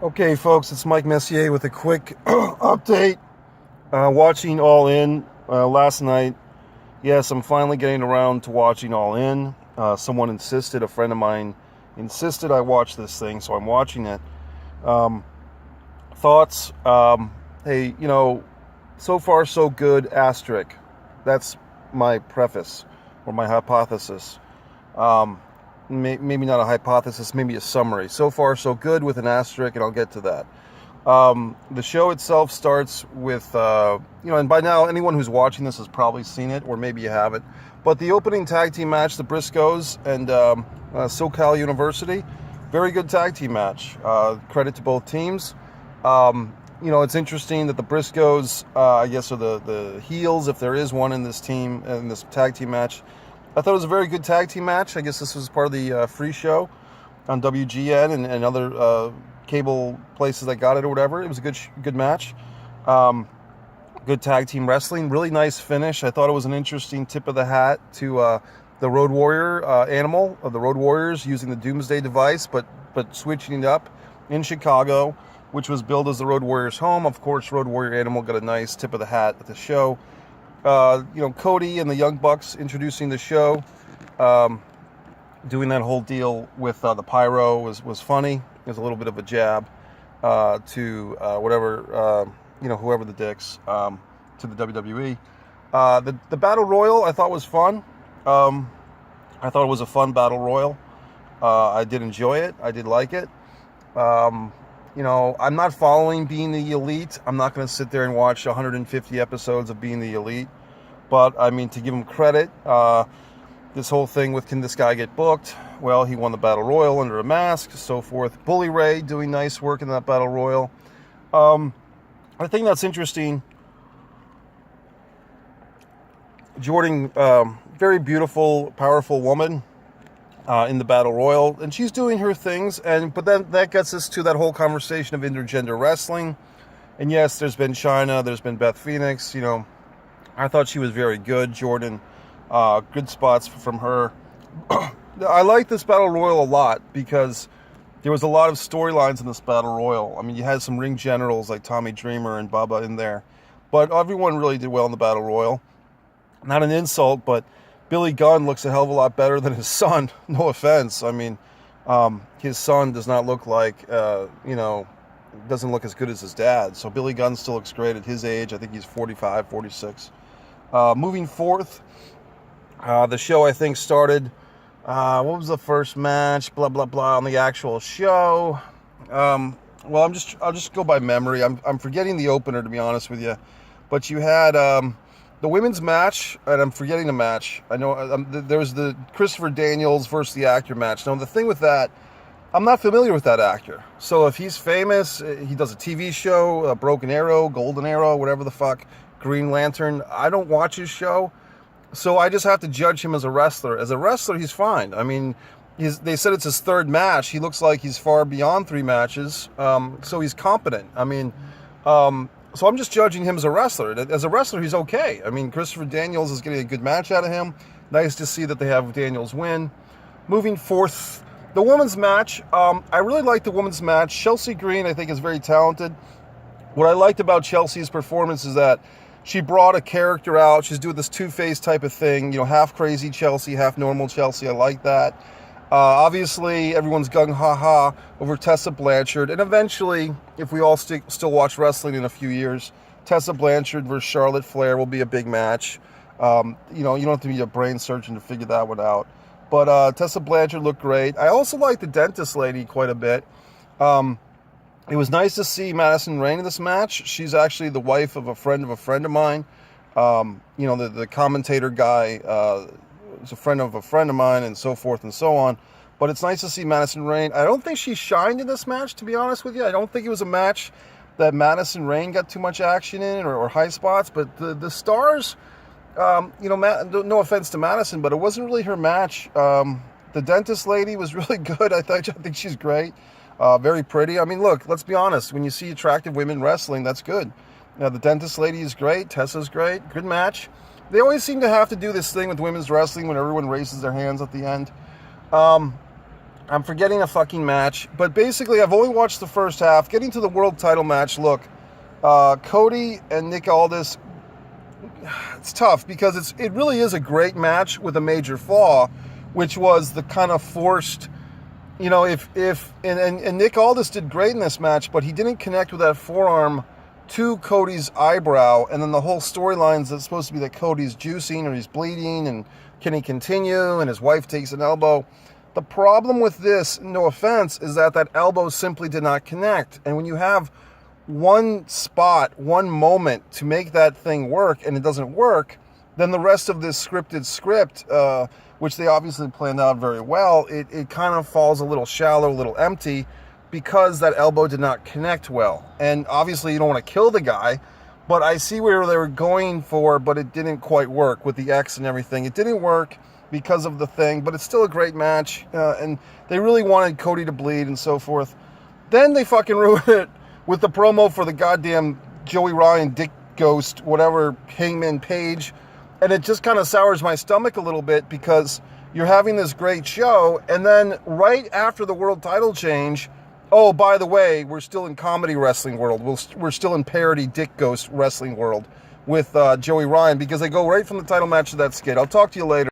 Okay, folks, it's Mike Messier with a quick update. Watching All In last night. Yes, I'm finally getting around to watching All In. Someone insisted, a friend of mine insisted I watch this thing, so I'm watching it. Um, Thoughts? Hey, so far so good, asterisk. That's my preface or my hypothesis. Um, Maybe not a hypothesis, maybe a summary. So far so good with an asterisk, and I'll get to that. The show itself starts with, and by now anyone who's watching this has probably seen it, or maybe you haven't. But the opening tag team match, the Briscoes and SoCal University, very good tag team match. Credit to both teams. It's interesting that the Briscoes, I guess, are the heels, if there is one in this team, in this tag team match. I thought it was a very good tag team match. I guess this was part of the free show on WGN and other cable places that got it or whatever. It was a good match. Good tag team wrestling. Really nice finish. I thought it was an interesting tip of the hat to the Road Warrior animal of the Road Warriors using the Doomsday device, but switching it up in Chicago, which was billed as the Road Warriors' home. Of course, Road Warrior animal got a nice tip of the hat at the show. Cody and the Young Bucks introducing the show, doing that whole deal with the pyro was funny. It was a little bit of a jab to whoever the dicks, to the WWE. The Battle Royal I thought was fun. I thought it was a fun Battle Royal. I did enjoy it. I did like it. I'm not following Being the Elite. I'm not going to sit there and watch 150 episodes of Being the Elite. But, I mean, to give him credit, this whole thing with can this guy get booked? Well, he won the Battle Royal under a mask, so forth. Bully Ray doing nice work in that Battle Royal. I think that's interesting. Jordan, very beautiful, powerful woman. In the Battle Royal, and she's doing her things, but then that gets us to that whole conversation of intergender wrestling. And yes, there's been China, there's been Beth Phoenix. I thought she was very good. Jordan, good spots from her. I like this Battle Royal a lot because there was a lot of storylines in this Battle Royal. I mean, you had some ring generals like Tommy Dreamer and Bubba in there, but everyone really did well in the Battle Royal. Not an insult, but Billy Gunn looks a hell of a lot better than his son. No offense. I mean, his son does not look like, doesn't look as good as his dad. So Billy Gunn still looks great at his age. I think he's 45, 46. Moving forth, the show I think started, what was the first match? Blah, blah, blah on the actual show. Well, I'll just go by memory. I'm forgetting the opener, to be honest with you. But you had, the women's match, and I'm forgetting the match. I know there was the Christopher Daniels versus the actor match. Now, the thing with that, I'm not familiar with that actor. So if he's famous, he does a TV show, Broken Arrow, Golden Arrow, whatever the fuck, Green Lantern. I don't watch his show, so I just have to judge him as a wrestler. As a wrestler, he's fine. I mean, they said it's his third match. He looks like he's far beyond 3 matches, so he's competent. I mean, so I'm just judging him as a wrestler. As a wrestler, he's okay. I mean, Christopher Daniels is getting a good match out of him. Nice to see that they have Daniels win. Moving forth, the women's match. I really like the women's match. Chelsea Green, I think, is very talented. What I liked about Chelsea's performance is that she brought a character out. She's doing this two-face type of thing. Half crazy Chelsea, half normal Chelsea. I like that. Obviously, everyone's gung-ha-ha over Tessa Blanchard. And eventually, if we all still watch wrestling in a few years, Tessa Blanchard versus Charlotte Flair will be a big match. You don't have to be a brain surgeon to figure that one out. But Tessa Blanchard looked great. I also like the dentist lady quite a bit. It was nice to see Madison Rayne in this match. She's actually the wife of a friend of mine. The commentator guy is a friend of mine, and so forth and so on. But it's nice to see Madison Rayne. I don't think she shined in this match, to be honest with you. I don't think it was a match that Madison Rayne got too much action in or high spots. But the stars, no offense to Madison, but it wasn't really her match. The dentist lady was really good. I think she's great. Very pretty. I mean, look, let's be honest. When you see attractive women wrestling, that's good. The dentist lady is great. Tessa's great. Good match. They always seem to have to do this thing with women's wrestling when everyone raises their hands at the end. I'm forgetting a fucking match, but basically I've only watched the first half. Getting to the world title match, look, Cody and Nick Aldis, it's tough because it really is a great match with a major flaw, which was the kind of forced, you know, and Nick Aldis did great in this match, but he didn't connect with that forearm to Cody's eyebrow, and then the whole storyline is supposed to be that Cody's juicing or he's bleeding, and can he continue, and his wife takes an elbow. The problem with this, no offense, is that elbow simply did not connect, and when you have one spot, one moment to make that thing work, and it doesn't work, then the rest of this scripted script, which they obviously planned out very well, it kind of falls a little shallow, a little empty, because that elbow did not connect well. And obviously you don't want to kill the guy, but I see where they were going for, but it didn't quite work with the X and everything. It didn't work because of the thing, but it's still a great match, and they really wanted Cody to bleed and so forth. Then they fucking ruined it with the promo for the goddamn Joey Ryan, Dick Ghost, whatever, Hangman Page, and it just kind of sours my stomach a little bit because you're having this great show, and then right after the world title change, oh, by the way, we're still in comedy wrestling world. We're still in parody Dick Ghost wrestling world with Joey Ryan, because they go right from the title match to that skit. I'll talk to you later.